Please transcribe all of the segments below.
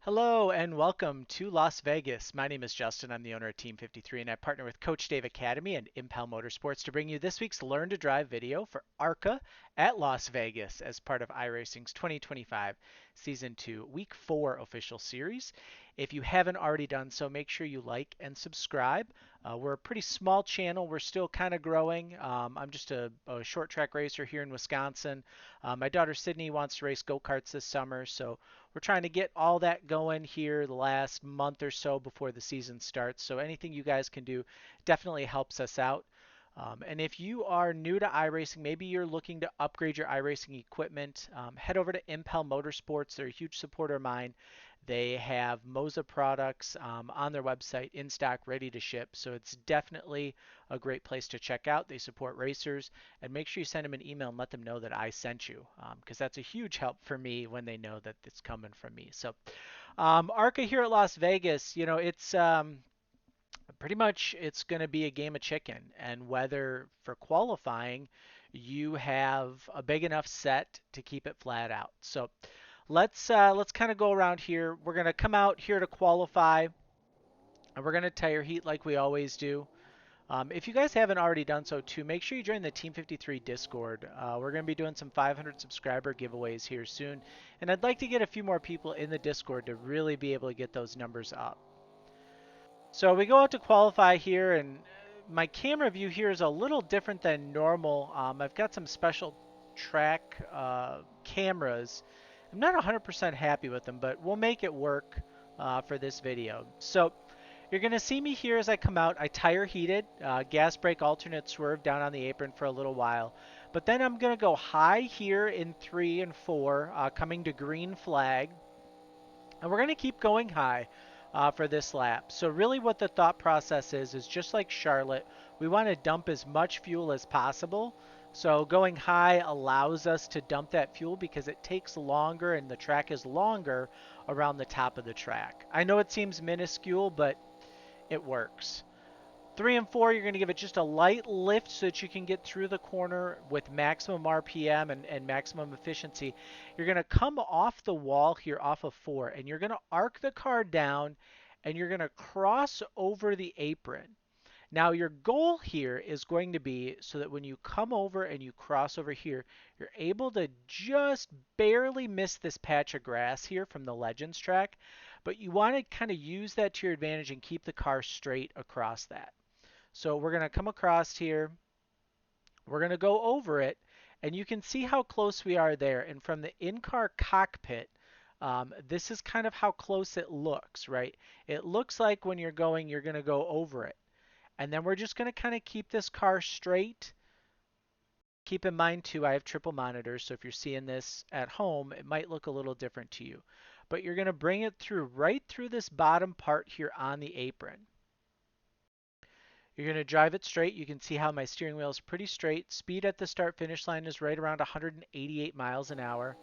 Hello and welcome to Las Vegas. My name is Justin. I'm the owner of Team 53 and I partner with Coach Dave Academy and Impel Motorsports to bring you this week's Learn to Drive video for ARCA at Las Vegas as part of iRacing's 2025 Season 2 Week 4 official series. If you haven't already done so, make sure you like and subscribe. We're a pretty small channel. We're still kind of growing. I'm just a short track racer here in Wisconsin. My daughter Sydney wants to race go-karts this summer, so we're trying to get all that going here the last month or so before the season starts. So anything you guys can do definitely helps us out. And if you are new to iRacing, maybe you're looking to upgrade your iRacing equipment, head over to Impel Motorsports. They're a huge supporter of mine. They have Moza products on their website in stock, ready to ship. So it's definitely a great place to check out. They support racers, and make sure you send them an email and let them know that I sent you, because that's a huge help for me when they know that it's coming from me. So, ARCA here at Las Vegas, it's pretty much it's going to be a game of chicken, and whether for qualifying you have a big enough set to keep it flat out. So let's kind of go around here. We're going to come out here to qualify, and we're going to tire heat like we always do. If you guys haven't already done so too, make sure you join the Team 53 Discord. We're going to be doing some 500 subscriber giveaways here soon, and I'd like to get a few more people in the Discord to really be able to get those numbers up. So we go out to qualify here, and my camera view here is a little different than normal. I've got some special track cameras. I'm not 100% happy with them, but we'll make it work for this video. So you're going to see me here as I come out. I tire heated, gas brake alternate swerve down on the apron for a little while. But then I'm going to go high here in 3 and 4, coming to green flag. And we're going to keep going high for this lap. So really what the thought process is just like Charlotte, we want to dump as much fuel as possible. So going high allows us to dump that fuel because it takes longer and the track is longer around the top of the track. I know it seems minuscule, but it works. 3 and 4, you're going to give it just a light lift so that you can get through the corner with maximum RPM and maximum efficiency. You're going to come off the wall here off of 4, and you're going to arc the car down, and you're going to cross over the apron. Now your goal here is going to be so that when you come over and you cross over here, you're able to just barely miss this patch of grass here from the Legends track, but you want to kind of use that to your advantage and keep the car straight across that. So we're going to come across here. We're going to go over it, and you can see how close we are there. And from the in-car cockpit, this is kind of how close it looks, right? It looks like when you're going, you're going to go over it. And then we're just going to kind of keep this car straight. Keep in mind, too, I have triple monitors, so if you're seeing this at home, it might look a little different to you. But you're going to bring it through right through this bottom part here on the apron. You're going to drive it straight. You can see how my steering wheel is pretty straight. Speed at the start finish line is right around 188 miles an hour.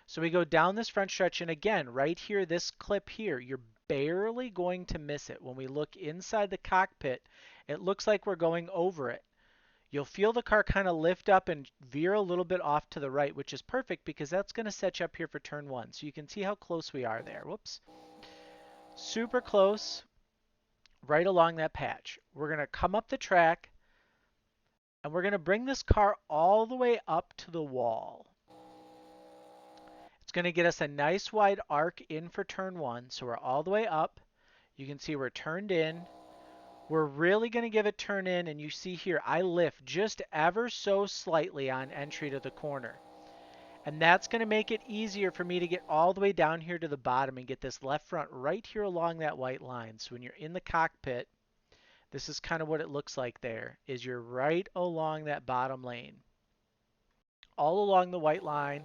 So we go down this front stretch, and again, right here, this clip here, you're barely going to miss it. When we look inside the cockpit, it looks like we're going over it. You'll feel the car kind of lift up and veer a little bit off to the right, which is perfect because that's going to set you up here for turn 1. So you can see how close we are there. Whoops. Super close. Right along that patch. We're going to come up the track, and we're going to bring this car all the way up to the wall. It's going to get us a nice wide arc in for turn 1, so we're all the way up. You can see we're turned in. We're really going to give it turn in, and you see here I lift just ever so slightly on entry to the corner. And that's going to make it easier for me to get all the way down here to the bottom and get this left front right here along that white line. So when you're in the cockpit, this is kind of what it looks like there, is you're right along that bottom lane. All along the white line,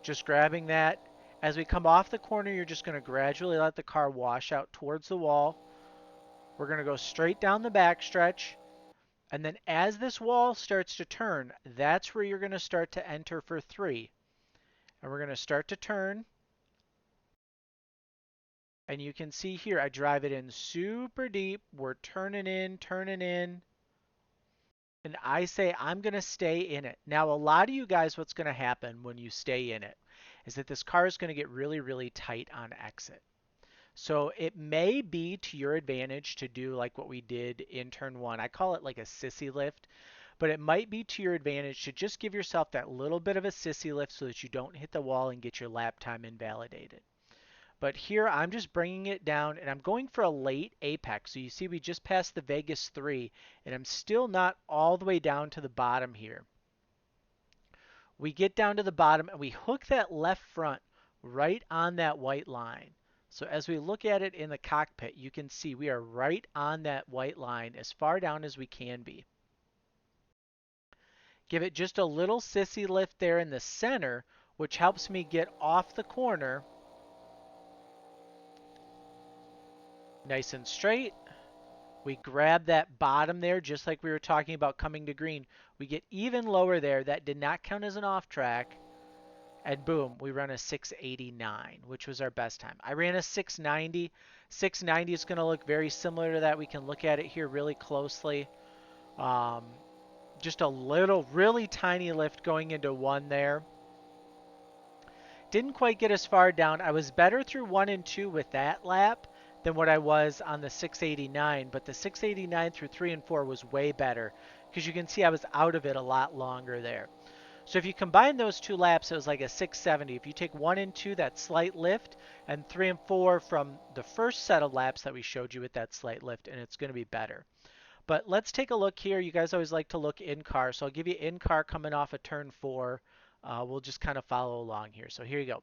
just grabbing that. As we come off the corner, you're just going to gradually let the car wash out towards the wall. We're going to go straight down the backstretch. And then as this wall starts to turn, that's where you're going to start to enter for 3. And we're going to start to turn. And you can see here, I drive it in super deep. We're turning in, turning in. And I say I'm going to stay in it. Now, a lot of you guys, what's going to happen when you stay in it is that this car is going to get really, really tight on exit. So it may be to your advantage to do like what we did in turn one. I call it like a sissy lift, but it might be to your advantage to just give yourself that little bit of a sissy lift so that you don't hit the wall and get your lap time invalidated. But here I'm just bringing it down and I'm going for a late apex. So you see we just passed the Vegas 3 and I'm still not all the way down to the bottom here. We get down to the bottom and we hook that left front right on that white line. So as we look at it in the cockpit, you can see we are right on that white line as far down as we can be. Give it just a little sissy lift there in the center, which helps me get off the corner nice and straight. We grab that bottom there, just like we were talking about coming to green. We get even lower there. That did not count as an off track. And boom, we run a 689, which was our best time. I ran a 690. 690 is going to look very similar to that. We can look at it here really closely. Just a little, really tiny lift going into one there. Didn't quite get as far down. I was better through 1 and 2 with that lap than what I was on the 689, but the 689 through 3 and 4 was way better because you can see I was out of it a lot longer there. So if you combine those two laps, it was like a 670. If you take 1 and 2, that slight lift, and 3 and 4 from the first set of laps that we showed you with that slight lift, and it's going to be better. But let's take a look here. You guys always like to look in car, so I'll give you in car coming off of turn 4. We'll just kind of follow along here. So here you go.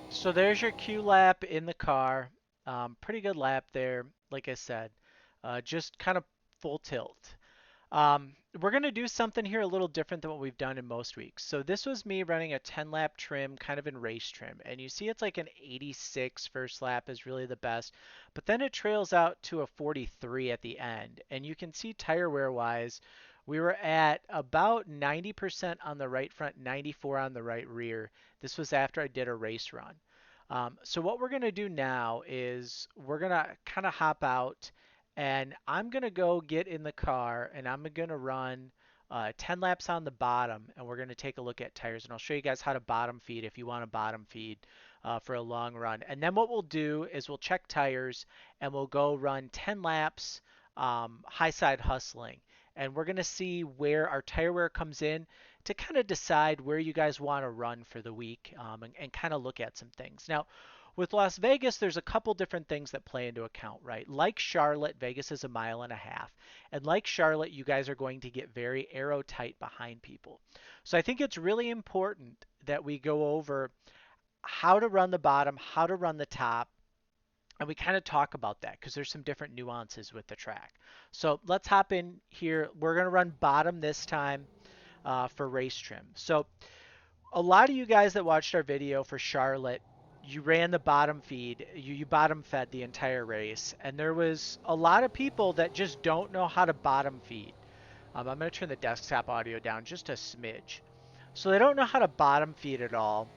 So there's your Q lap in the car. Pretty good lap there, like I said. Just kind of full tilt. We're going to do something here a little different than what we've done in most weeks. So this was me running a 10 lap trim, kind of in race trim. And you see it's like an 86 first lap is really the best. But then it trails out to a 43 at the end. And you can see tire wear wise, we were at about 90% on the right front, 94 on the right rear. This was after I did a race run. So what we're going to do now is we're going to kind of hop out and I'm going to go get in the car and I'm going to run 10 laps on the bottom and we're going to take a look at tires and I'll show you guys how to bottom feed if you want to bottom feed for a long run. And then what we'll do is we'll check tires and we'll go run 10 laps high side hustling. And we're going to see where our tire wear comes in to kind of decide where you guys want to run for the week and kind of look at some things. Now, with Las Vegas, there's a couple different things that play into account, right? Like Charlotte, Vegas is a mile and a half. And like Charlotte, you guys are going to get very aero tight behind people. So I think it's really important that we go over how to run the bottom, how to run the top, and we kind of talk about that because there's some different nuances with the track. So let's hop in here. We're going to run bottom this time for race trim. So a lot of you guys that watched our video for Charlotte, you ran the bottom feed, you bottom fed the entire race, and there was a lot of people that just don't know how to bottom feed. I'm going to turn the desktop audio down just a smidge. So they don't know how to bottom feed at all.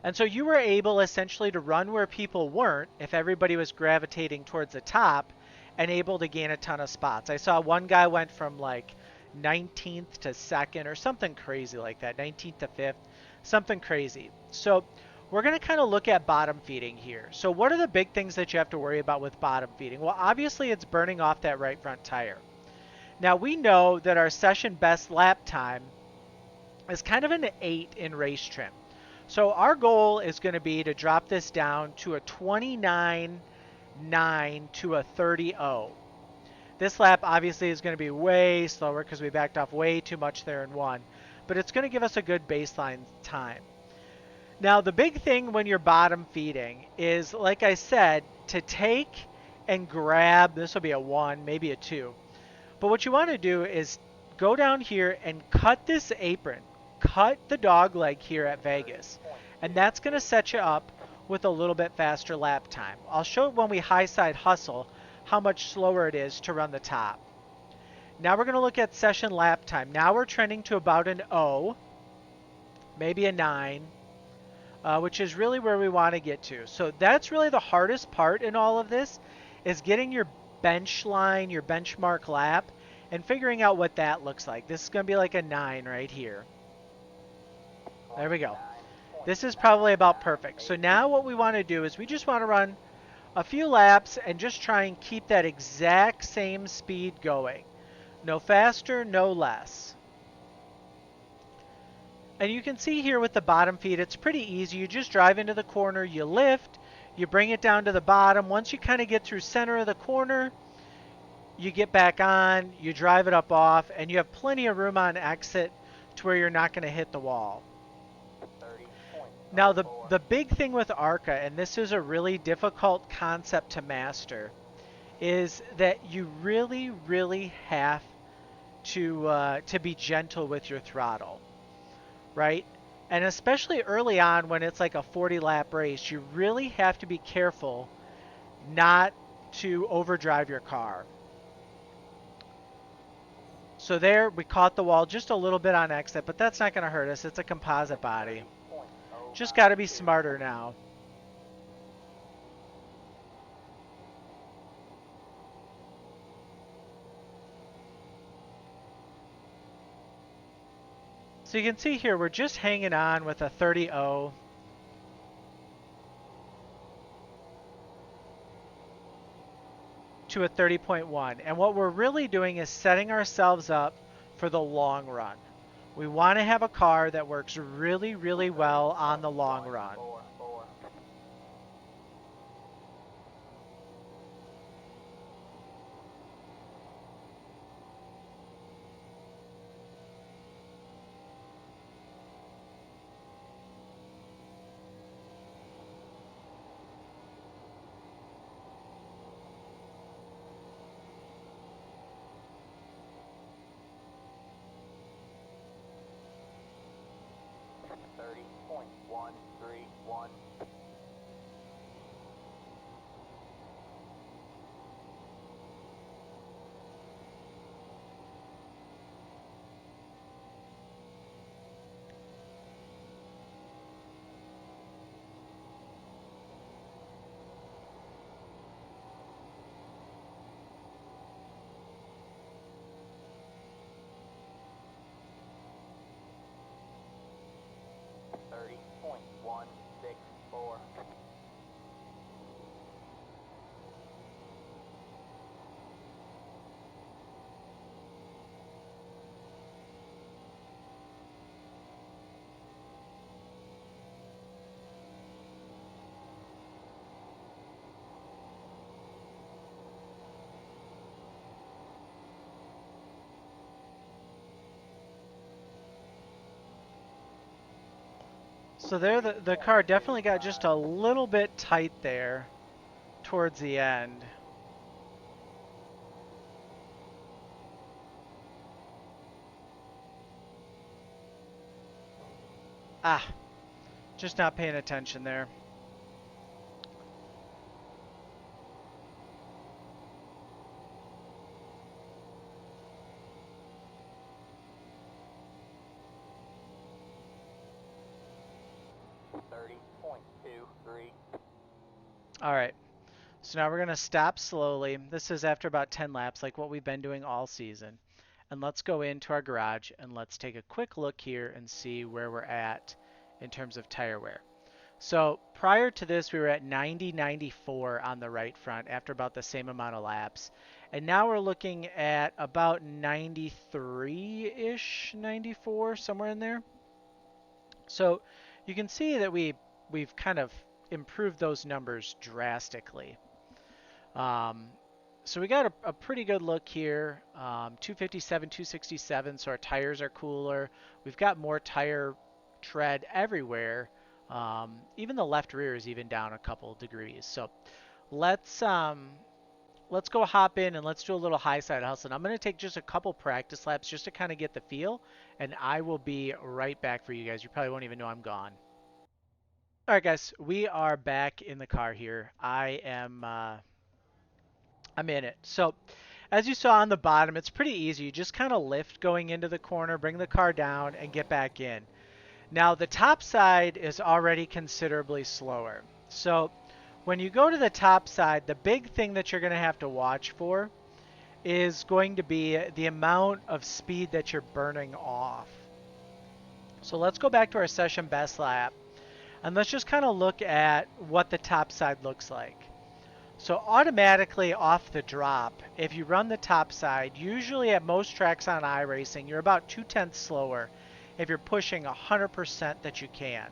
And so you were able essentially to run where people weren't if everybody was gravitating towards the top and able to gain a ton of spots. I saw one guy went from like 19th to 2nd or something crazy like that, 19th to 5th, something crazy. So we're going to kind of look at bottom feeding here. So what are the big things that you have to worry about with bottom feeding? Well, obviously it's burning off that right front tire. Now we know that our session best lap time is kind of an 8 in race trim. So our goal is going to be to drop this down to a 29.9 to a 30.0. This lap obviously is going to be way slower because we backed off way too much there in one, but it's going to give us a good baseline time. Now the big thing when you're bottom feeding is, like I said, to take and grab, this will be a 1, maybe a 2, but what you want to do is go down here and cut this apron. cut the dog leg here at Vegas. And that's going to set you up with a little bit faster lap time. I'll show when we high side hustle how much slower it is to run the top. Now we're going to look at session lap time. Now we're trending to about an O, maybe a 9, which is really where we want to get to. So that's really the hardest part in all of this, is getting your bench line, your benchmark lap, and figuring out what that looks like. This is going to be like a 9 right here. There we go. This is probably about perfect. So now what we want to do is we just want to run a few laps and just try and keep that exact same speed going. No faster, no less. And you can see here with the bottom feed, it's pretty easy. You just drive into the corner, you lift, you bring it down to the bottom. Once you kind of get through center of the corner, you get back on, you drive it up off, and you have plenty of room on exit to where you're not going to hit the wall. Now the big thing with ARCA, and this is a really difficult concept to master, is that you really, really have to be gentle with your throttle, right? And especially early on when it's like a 40 lap race, you really have to be careful not to overdrive your car. So there, we caught the wall just a little bit on exit, but that's not going to hurt us. It's a composite body. Just got to be smarter now. So you can see here, we're just hanging on with a 30-0. To a 30.1. And what we're really doing is setting ourselves up for the long run. We want to have a car that works really, really well on the long run. So there, the car definitely got just a little bit tight there towards the end. Ah, just not paying attention there. All right, so now we're going to stop slowly. This is after about 10 laps, like what we've been doing all season. And let's go into our garage and let's take a quick look here and see where we're at in terms of tire wear. So prior to this, we were at 90-94 on the right front after about the same amount of laps. And now we're looking at about 93-ish, 94, somewhere in there. So you can see that we've kind of improved those numbers drastically. So we got a pretty good look here. 257, 267, so our tires are cooler. We've got more tire tread everywhere. Even the left rear is even down a couple degrees. So let's let's go hop in and let's do a little high side hustle. And I'm going to take just a couple practice laps just to kind of get the feel, and I will be right back for you guys. You probably won't even know I'm gone. All right, guys, we are back in the car here. I'm in it. So, as you saw on the bottom, it's pretty easy. You just kind of lift going into the corner, bring the car down, and get back in. Now, the top side is already considerably slower. So, when you go to the top side, the big thing that you're going to have to watch for is going to be the amount of speed that you're burning off. So let's go back to our session best lap, and let's just kind of look at what the top side looks like. So automatically off the drop, if you run the top side, usually at most tracks on iRacing, you're about 0.2 slower if you're pushing 100% that you can.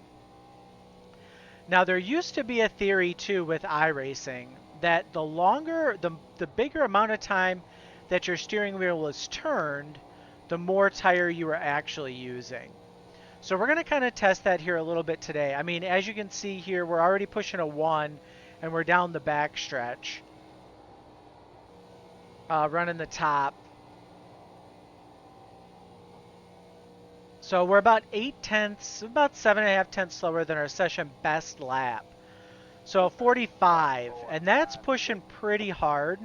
Now there used to be a theory too with iRacing that the bigger amount of time that your steering wheel is turned, the more tire you are actually using. So we're going to kind of test that here a little bit today. I mean, as you can see here, we're already pushing a 1 and we're down the back stretch. Running the top. So we're about 0.8, about 7.5 tenths slower than our session best lap. So 45, and that's pushing pretty hard,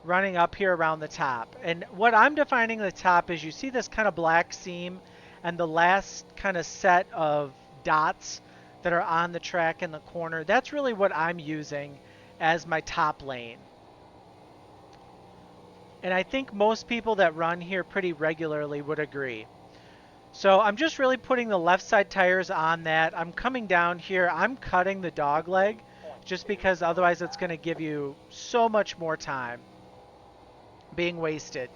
running up here around the top. And what I'm defining the top is you see this kind of black seam and the last kind of set of dots that are on the track in the corner. That's really what I'm using as my top lane. And I think most people that run here pretty regularly would agree. So I'm just really putting the left side tires on that. I'm coming down here. I'm cutting the dog leg just because otherwise it's going to give you so much more time being wasted.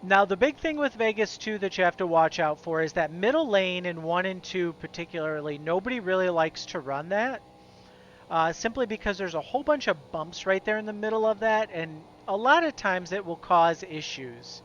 Now the big thing with Vegas 2 that you have to watch out for is that middle lane in 1 and 2 particularly. Nobody really likes to run that simply because there's a whole bunch of bumps right there in the middle of that, and a lot of times it will cause issues.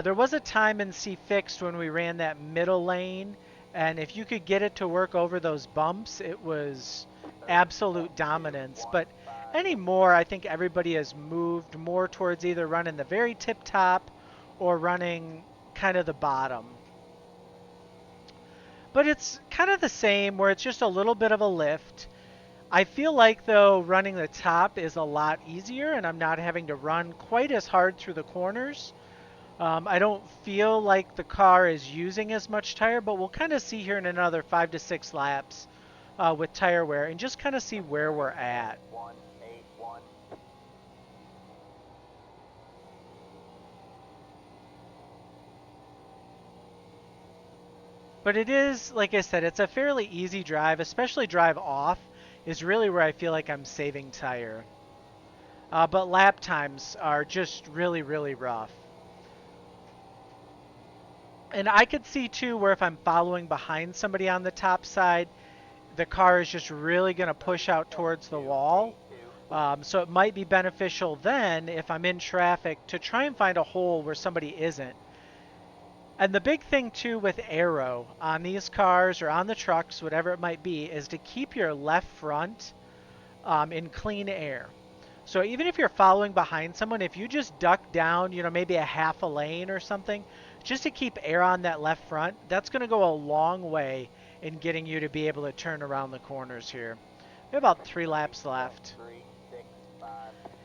There was a time in C Fixed when we ran that middle lane, and if you could get it to work over those bumps, it was absolute dominance. But anymore, I think everybody has moved more towards either running the very tip top or running kind of the bottom. But it's kind of the same where it's just a little bit of a lift. I feel like, though, running the top is a lot easier, and I'm not having to run quite as hard through the corners. I don't feel like the car is using as much tire, but we'll kind of see here in another 5 to 6 laps with tire wear and just kind of see where we're at. But it is, like I said, it's a fairly easy drive, especially drive off is really where I feel like I'm saving tire. But lap times are just really, really rough. And I could see too where if I'm following behind somebody on the top side, the car is just really going to push out towards the wall. So it might be beneficial then if I'm in traffic to try and find a hole where somebody isn't. And the big thing too with aero on these cars or on the trucks, whatever it might be, is to keep your left front in clean air. So even if you're following behind someone, if you just duck down, maybe a half a lane or something, just to keep air on that left front, that's going to go a long way in getting you to be able to turn around the corners here. We have about 3 laps left.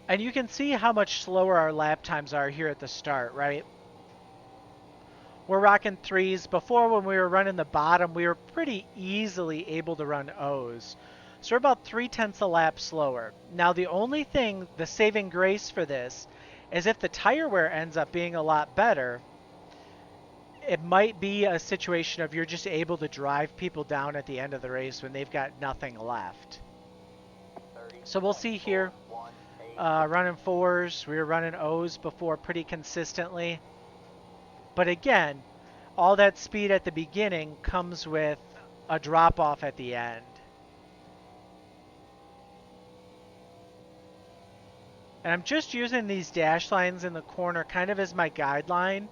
And you can see how much slower our lap times are here at the start, right? We're rocking 3s. Before, when we were running the bottom, we were pretty easily able to run O's. So we're about 0.3 a lap slower. Now the only thing, the saving grace for this, is if the tire wear ends up being a lot better, it might be a situation of you're just able to drive people down at the end of the race when they've got nothing left. So we'll see here. Running 4s. We were running O's before pretty consistently. But again, all that speed at the beginning comes with a drop-off at the end. And I'm just using these dash lines in the corner kind of as my guideline.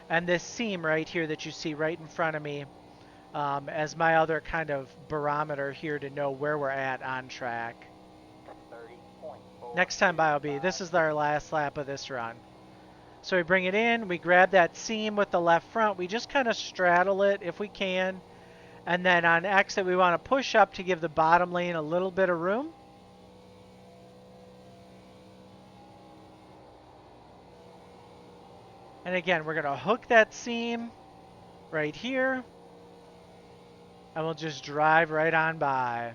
And this seam right here that you see right in front of me as my other kind of barometer here to know where we're at on track. Next time by will be, this is our last lap of this run. So we bring it in, we grab that seam with the left front, we just kind of straddle it if we can. And then on exit, we want to push up to give the bottom lane a little bit of room. And again, we're going to hook that seam right here. And we'll just drive right on by.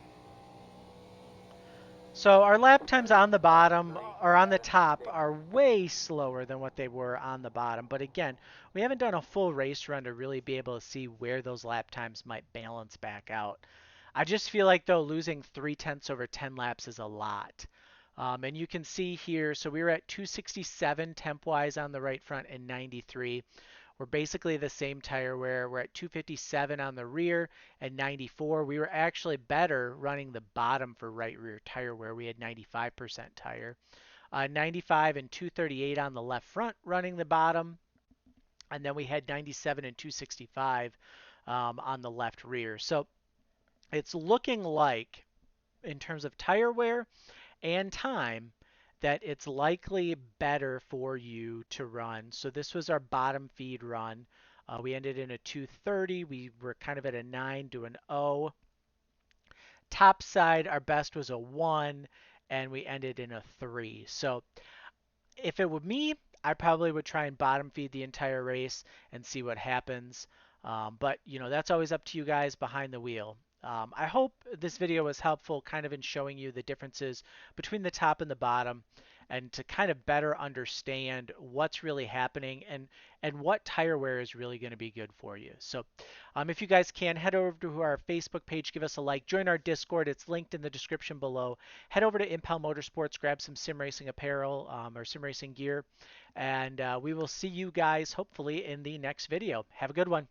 So our lap times on the bottom or on the top are way slower than what they were on the bottom. But again, we haven't done a full race run to really be able to see where those lap times might balance back out. I just feel like though losing 3/10 over 10 laps is a lot. And you can see here, so we were at 267 temp-wise on the right front and 93. We're basically the same tire wear. We're at 257 on the rear and 94. We were actually better running the bottom for right rear tire wear. We had 95% tire. 95 and 238 on the left front running the bottom. And then we had 97 and 265 on the left rear. So it's looking like, in terms of tire wear and time, that it's likely better for you to run. So this was our bottom feed run. We ended in a 230. We were kind of at a 9 to an 0. Top side, our best was a 1, and we ended in a 3. So if it were me, I probably would try and bottom feed the entire race and see what happens. But that's always up to you guys behind the wheel. I hope this video was helpful kind of in showing you the differences between the top and the bottom and to kind of better understand what's really happening and what tire wear is really going to be good for you. So if you guys can, head over to our Facebook page, give us a like, join our Discord. It's linked in the description below. Head over to Impel Motorsports, grab some sim racing apparel or sim racing gear, and we will see you guys hopefully in the next video. Have a good one.